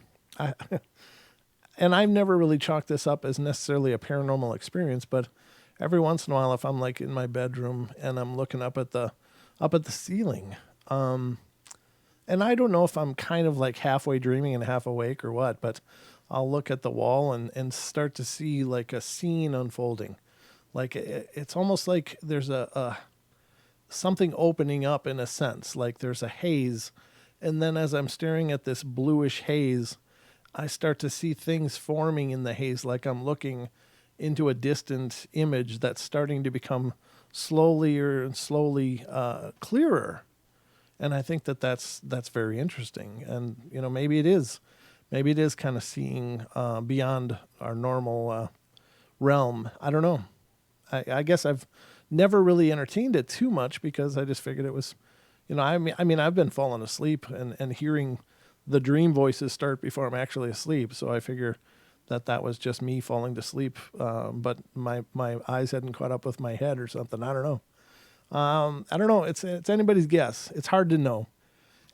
and I've never really chalked this up as necessarily a paranormal experience, but every once in a while, if I'm like in my bedroom and I'm looking up at the ceiling, and I don't know if I'm kind of like halfway dreaming and half awake or what, but I'll look at the wall and start to see like a scene unfolding. Like it's almost like there's a something opening up in a sense, like there's a haze. And then as I'm staring at this bluish haze, I start to see things forming in the haze, like I'm looking into a distant image that's starting to become slowly clearer. And I think that's very interesting. And, maybe it is kind of seeing beyond our normal realm. I don't know. I guess I've never really entertained it too much because I just figured it was, I've been falling asleep and hearing the dream voices start before I'm actually asleep. So I figure that was just me falling to sleep. But my eyes hadn't caught up with my head or something. I don't know. I don't know. It's anybody's guess. It's hard to know.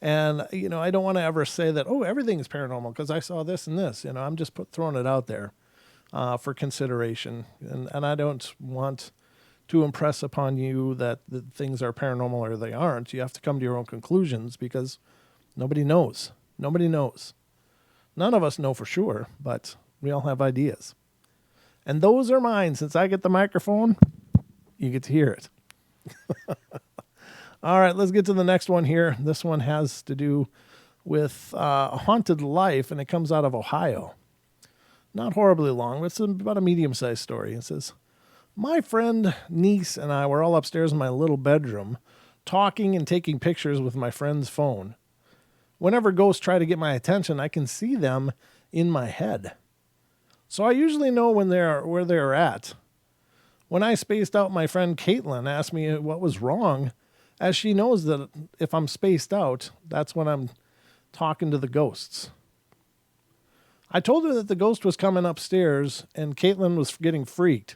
And, I don't want to ever say that, everything is paranormal because I saw this and this. I'm just throwing it out there for consideration. And I don't want to impress upon you that things are paranormal or they aren't. You have to come to your own conclusions because nobody knows. Nobody knows. None of us know for sure, but we all have ideas. And those are mine. Since I get the microphone, you get to hear it. All right, let's get to the next one here. This one has to do with a haunted life, and it comes out of Ohio. Not horribly long, but it's about a medium-sized story. It says, my friend, niece, and I were all upstairs in my little bedroom, talking and taking pictures with my friend's phone. Whenever ghosts try to get my attention, I can see them in my head. So I usually know where they're at. When I spaced out, my friend Caitlin asked me what was wrong, as she knows that if I'm spaced out, that's when I'm talking to the ghosts. I told her that the ghost was coming upstairs, and Caitlin was getting freaked.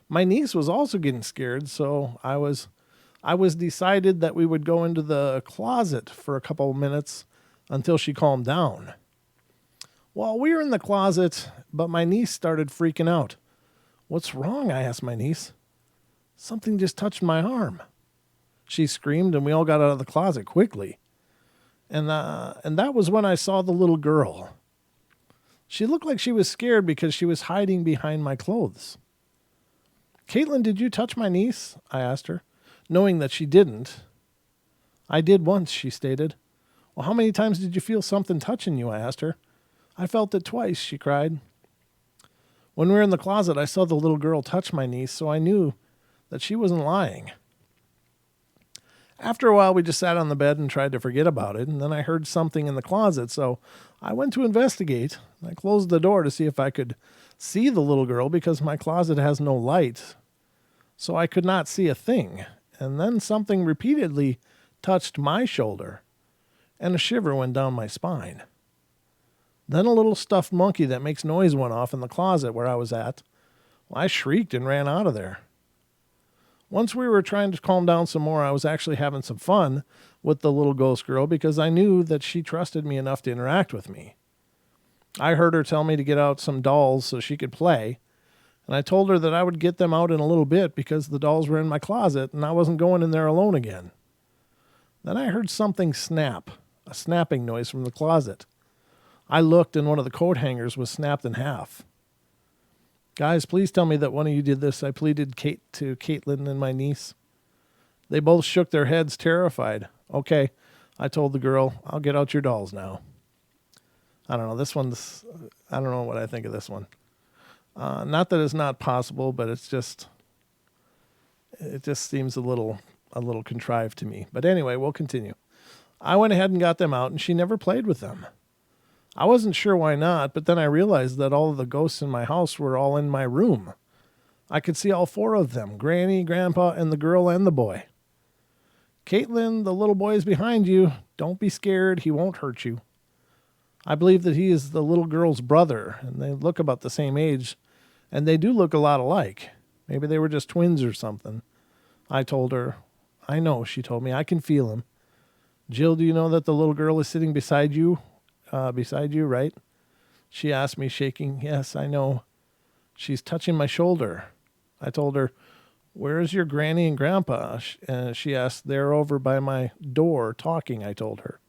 My niece was also getting scared, so I was decided that we would go into the closet for a couple of minutes until she calmed down. Well, we were in the closet, but my niece started freaking out. What's wrong? I asked my niece. Something just touched my arm. She screamed, and we all got out of the closet quickly. And that was when I saw the little girl. She looked like she was scared because she was hiding behind my clothes. Caitlin, did you touch my niece? I asked her, knowing that she didn't. I did once, she stated. Well, how many times did you feel something touching you? I asked her. I felt it twice, she cried. When we were in the closet, I saw the little girl touch my niece, so I knew that she wasn't lying. After a while, we just sat on the bed and tried to forget about it, and then I heard something in the closet, so I went to investigate. I closed the door to see if I could see the little girl because my closet has no light, so I could not see a thing. And then something repeatedly touched my shoulder, and a shiver went down my spine. Then a little stuffed monkey that makes noise went off in the closet where I was at. Well, I shrieked and ran out of there. Once we were trying to calm down some more, I was actually having some fun with the little ghost girl because I knew that she trusted me enough to interact with me. I heard her tell me to get out some dolls so she could play, and I told her that I would get them out in a little bit because the dolls were in my closet and I wasn't going in there alone again. Then I heard something snap, a snapping noise from the closet. I looked and one of the coat hangers was snapped in half. Guys, please tell me that one of you did this, I pleaded to Caitlin and my niece. They both shook their heads, terrified. Okay, I told the girl, I'll get out your dolls now. I don't know, I don't know what I think of this one. Not that it's not possible, but it just seems a little contrived to me. But anyway, we'll continue. I went ahead and got them out, and she never played with them. I wasn't sure why not, but then I realized that all of the ghosts in my house were all in my room. I could see all four of them, Granny, Grandpa, and the girl and the boy. Caitlin, the little boy is behind you. Don't be scared. He won't hurt you. I believe that he is the little girl's brother, and they look about the same age, and they do look a lot alike. Maybe they were just twins or something. I told her. I know, she told me. I can feel him. Jill, do you know that the little girl is sitting beside you, right? She asked me, shaking. Yes, I know. She's touching my shoulder. I told her, where is your granny and grandpa? She asked, they're over by my door talking, I told her.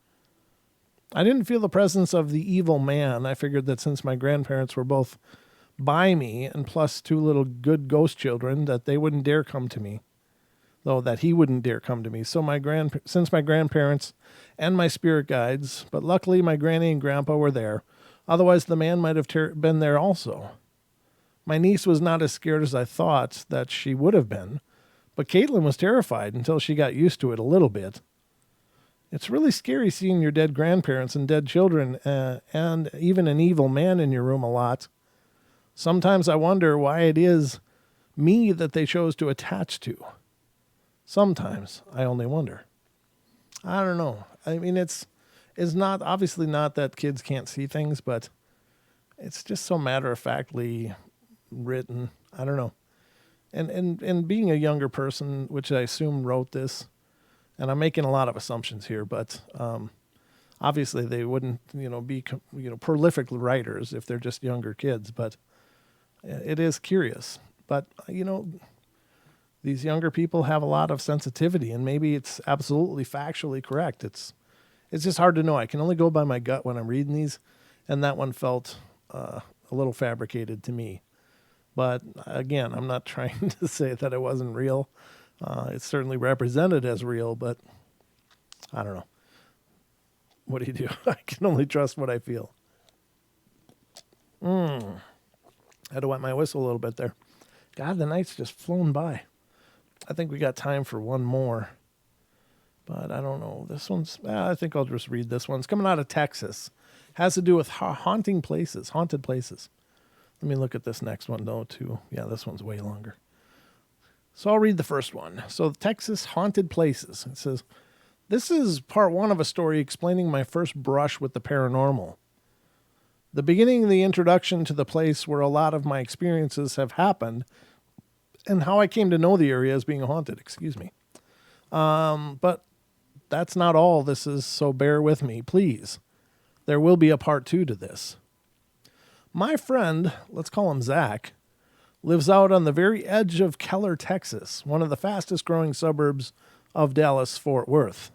I didn't feel the presence of the evil man. I figured that since my grandparents were both by me and plus two little good ghost children, that they wouldn't dare come to me. Though that he wouldn't dare come to me. So since my grandparents and my spirit guides, but luckily my granny and grandpa were there. Otherwise the man might have been there also. My niece was not as scared as I thought that she would have been, but Caitlin was terrified until she got used to it a little bit. It's really scary seeing your dead grandparents and dead children and even an evil man in your room a lot. Sometimes I wonder why it is me that they chose to attach to. Sometimes I only wonder. I don't know. I mean, it's not obviously not that kids can't see things, but it's just so matter-of-factly written. I don't know. And being a younger person, which I assume wrote this, and I'm making a lot of assumptions here, but obviously they wouldn't, be prolific writers if they're just younger kids. But it is curious. But these younger people have a lot of sensitivity, and maybe it's absolutely factually correct. It's just hard to know. I can only go by my gut when I'm reading these, and that one felt a little fabricated to me. But again, I'm not trying to say that it wasn't real. It's certainly represented as real, but I don't know. What do you do? I can only trust what I feel. Had to wet my whistle a little bit there. God, the night's just flown by. I think we got time for one more. But I don't know. This one's, I think I'll just read this one. It's coming out of Texas. Has to do with haunted places. Let me look at this next one, though, too. Yeah, this one's way longer. So I'll read the first one. So Texas haunted places. It says, this is part one of a story explaining my first brush with the paranormal. The beginning of the introduction to the place where a lot of my experiences have happened and how I came to know the area as being haunted. Excuse me. But that's not all this is, so bear with me, please. There will be a part two to this. My friend, let's call him Zach, lives out on the very edge of Keller, Texas, one of the fastest growing suburbs of Dallas-Fort Worth.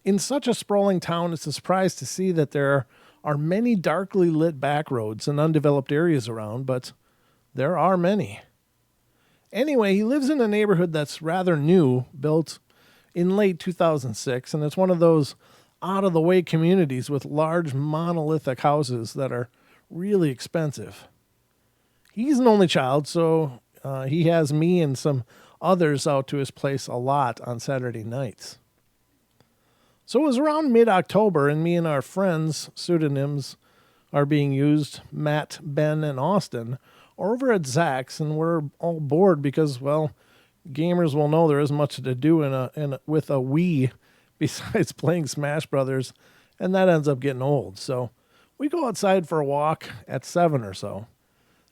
In such a sprawling town, it's a surprise to see that there are many darkly lit back roads and undeveloped areas around, but there are many. Anyway, he lives in a neighborhood that's rather new, built in late 2006, and it's one of those out-of-the-way communities with large monolithic houses that are really expensive. He's an only child, so he has me and some others out to his place a lot on Saturday nights. So it was around mid-October, and me and our friends, pseudonyms are being used, Matt, Ben, and Austin, are over at Zach's, and we're all bored because, well, gamers will know there isn't much to do with a Wii besides playing Smash Brothers, and that ends up getting old. So we go outside for a walk at 7 or so,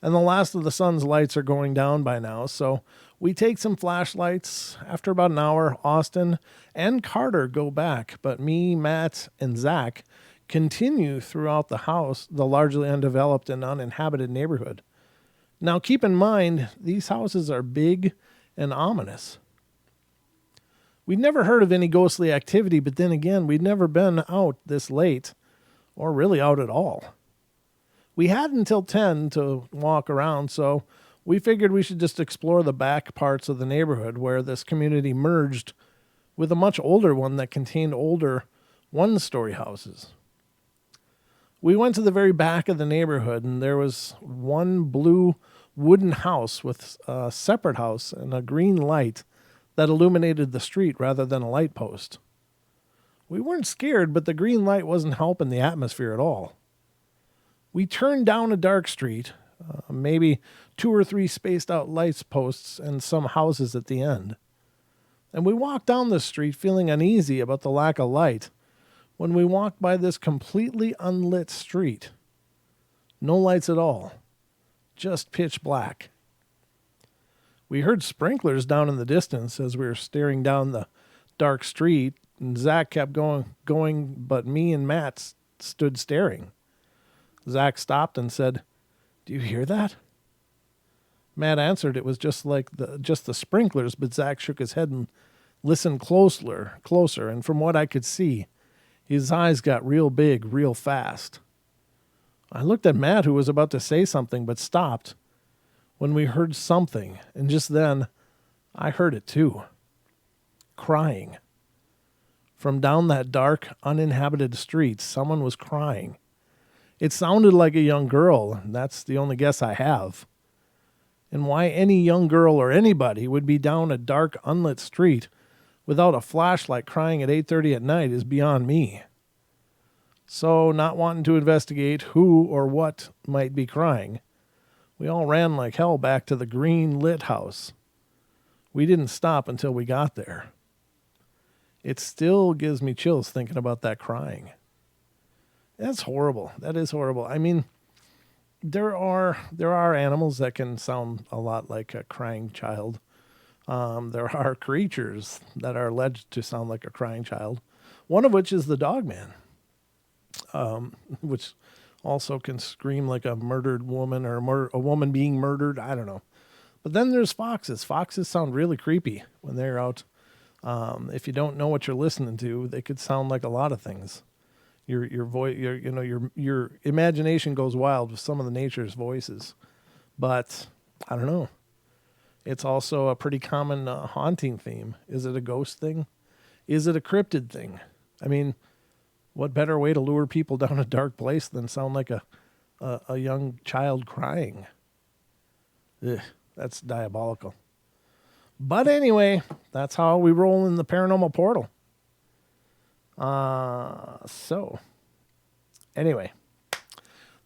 and the last of the sun's lights are going down by now, so we take some flashlights. After about an hour, Austin and Carter go back, but me, Matt, and Zach continue throughout the house, the largely undeveloped and uninhabited neighborhood. Now, keep in mind, these houses are big and ominous. We'd never heard of any ghostly activity, but then again, we'd never been out this late, or really out at all. We had until 10 to walk around, so we figured we should just explore the back parts of the neighborhood where this community merged with a much older one that contained older one-story houses. We went to the very back of the neighborhood, and there was one blue wooden house with a separate house and a green light that illuminated the street rather than a light post. We weren't scared, but the green light wasn't helping the atmosphere at all. We turned down a dark street, maybe 2 or 3 spaced out lights posts and some houses at the end. And we walked down the street feeling uneasy about the lack of light when we walked by this completely unlit street. No lights at all, just pitch black. We heard sprinklers down in the distance as we were staring down the dark street, and Zach kept going, but me and Matt stood staring. Zach stopped and said, "Do you hear that?" Matt answered it was just the sprinklers, but Zach shook his head and listened closer, and from what I could see, his eyes got real big, real fast. I looked at Matt, who was about to say something, but stopped when we heard something, and just then, I heard it too. Crying. From down that dark, uninhabited street, someone was crying. It sounded like a young girl, and that's the only guess I have. And why any young girl or anybody would be down a dark, unlit street without a flashlight crying at 8:30 at night is beyond me. So, not wanting to investigate who or what might be crying, we all ran like hell back to the green lit house. We didn't stop until we got there. It still gives me chills thinking about that crying. That's horrible. That is horrible. I mean, there are animals that can sound a lot like a crying child. There are creatures that are alleged to sound like a crying child. One of which is the Dogman, which also can scream like a murdered woman or a woman being murdered. I don't know. But then there's foxes. Foxes sound really creepy when they're out. If you don't know what you're listening to, they could sound like a lot of things. Your voice, your imagination goes wild with some of the nature's voices. But I don't know. It's also a pretty common haunting theme. Is it a ghost thing? Is it a cryptid thing? I mean, what better way to lure people down a dark place than sound like a young child crying? Ugh, that's diabolical. But anyway, that's how we roll in the Paranormal Portal. So, anyway,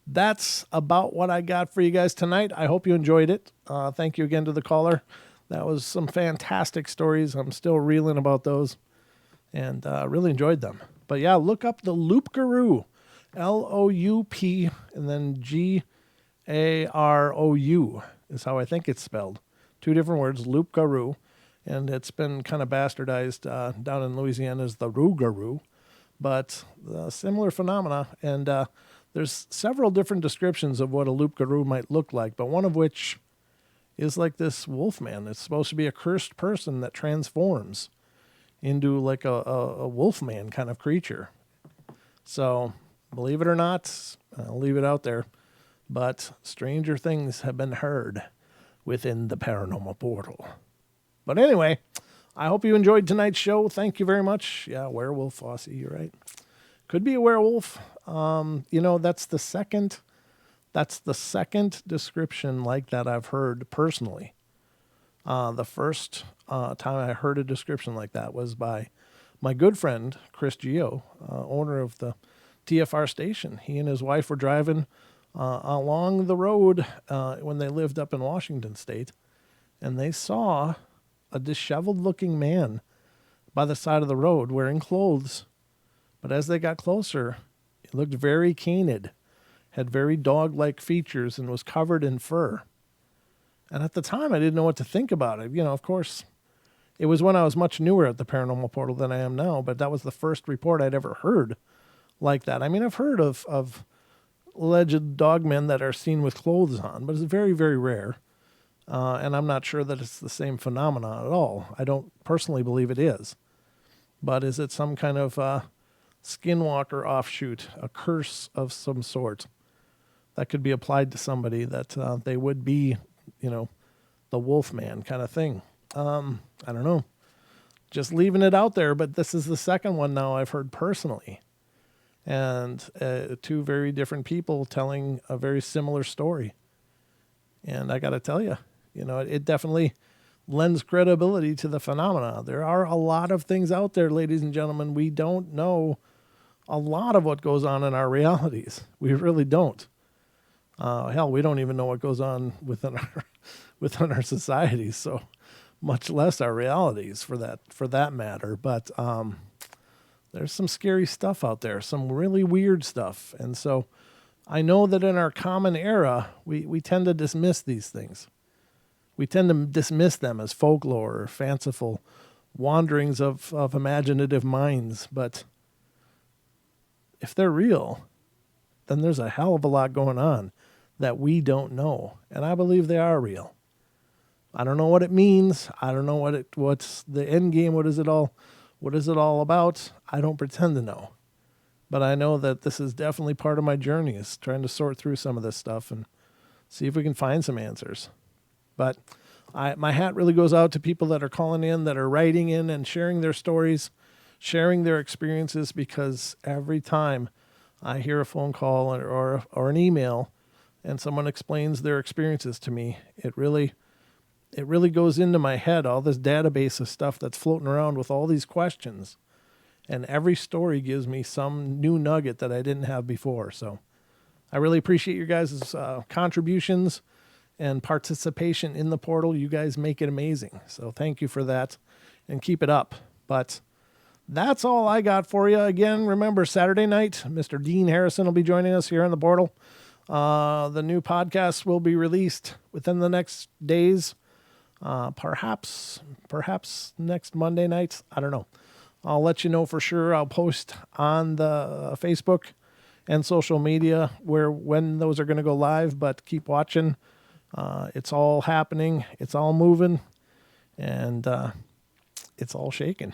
that's about what I got for you guys tonight. I hope you enjoyed it. Thank you again to the caller. That was some fantastic stories. I'm still reeling about those, and really enjoyed them. But yeah, look up the Loop Guru, Loup, and then Garou is how I think it's spelled. Two different words, Loop Guru, and it's been kind of bastardized down in Louisiana as the Rougarou, but similar phenomena. And there's several different descriptions of what a Loop Guru might look like, but one of which is like this wolf man. It's supposed to be a cursed person that transforms into like a wolf man kind of creature. So believe it or not, I'll leave it out there, but stranger things have been heard within the Paranormal Portal. But anyway, I hope you enjoyed tonight's show. Thank you very much. Yeah, werewolf, Aussie, you're right. Could be a werewolf. That's the second description like that I've heard personally. The first time I heard a description like that was by my good friend, Chris Gio, owner of the TFR station. He and his wife were driving along the road when they lived up in Washington State, and they saw a disheveled-looking man by the side of the road wearing clothes. But as they got closer, he looked very canid, had very dog-like features, and was covered in fur. And at the time, I didn't know what to think about it. Of course, it was when I was much newer at the Paranormal Portal than I am now, but that was the first report I'd ever heard like that. I mean, I've heard of alleged dogmen that are seen with clothes on, but it's very, very rare. And I'm not sure that it's the same phenomenon at all. I don't personally believe it is. But is it some kind of skinwalker offshoot, a curse of some sort that could be applied to somebody that they would be, the wolf man kind of thing? I don't know. Just leaving it out there, but this is the second one now I've heard personally. And two very different people telling a very similar story. And I got to tell you, it definitely lends credibility to the phenomena. There are a lot of things out there, ladies and gentlemen. We don't know a lot of what goes on in our realities. We really don't. Hell, we don't even know what goes on within our societies, so much less our realities for that matter. But there's some scary stuff out there, some really weird stuff. And so I know that in our common era, we tend to dismiss these things. We tend to dismiss them as folklore or fanciful wanderings of imaginative minds. But if they're real, then there's a hell of a lot going on that we don't know. And I believe they are real. I don't know what it means. I don't know what's the end game. What is it all about? I don't pretend to know. But I know that this is definitely part of my journey, is trying to sort through some of this stuff and see if we can find some answers. But my hat really goes out to people that are calling in, that are writing in and sharing their stories, sharing their experiences, because every time I hear a phone call or an email and someone explains their experiences to me, it really goes into my head, all this database of stuff that's floating around with all these questions. And every story gives me some new nugget that I didn't have before. So I really appreciate your guys' contributions and participation in the portal. You guys make it amazing. So thank you for that, and keep it up. But that's all I got for you. Again, remember, Saturday night, Mr. Dean Harrison will be joining us here in the portal. The new podcast will be released within the next days. Perhaps next Monday night. I don't know. I'll let you know for sure. I'll post on the Facebook and social media when those are going to go live, but keep watching It's all happening. It's all moving. And it's all shaking.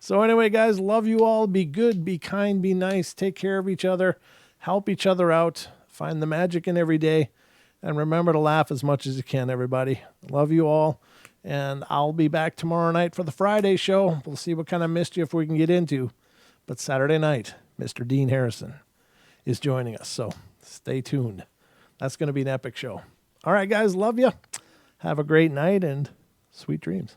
So anyway, guys, love you all. Be good, be kind, be nice. Take care of each other. Help each other out. Find the magic in every day. And remember to laugh as much as you can, everybody. Love you all. And I'll be back tomorrow night for the Friday show. We'll see what kind of mischief we can get into. But Saturday night, Mr. Dean Harrison is joining us. So stay tuned. That's going to be an epic show. All right, guys, love you. Have a great night and sweet dreams.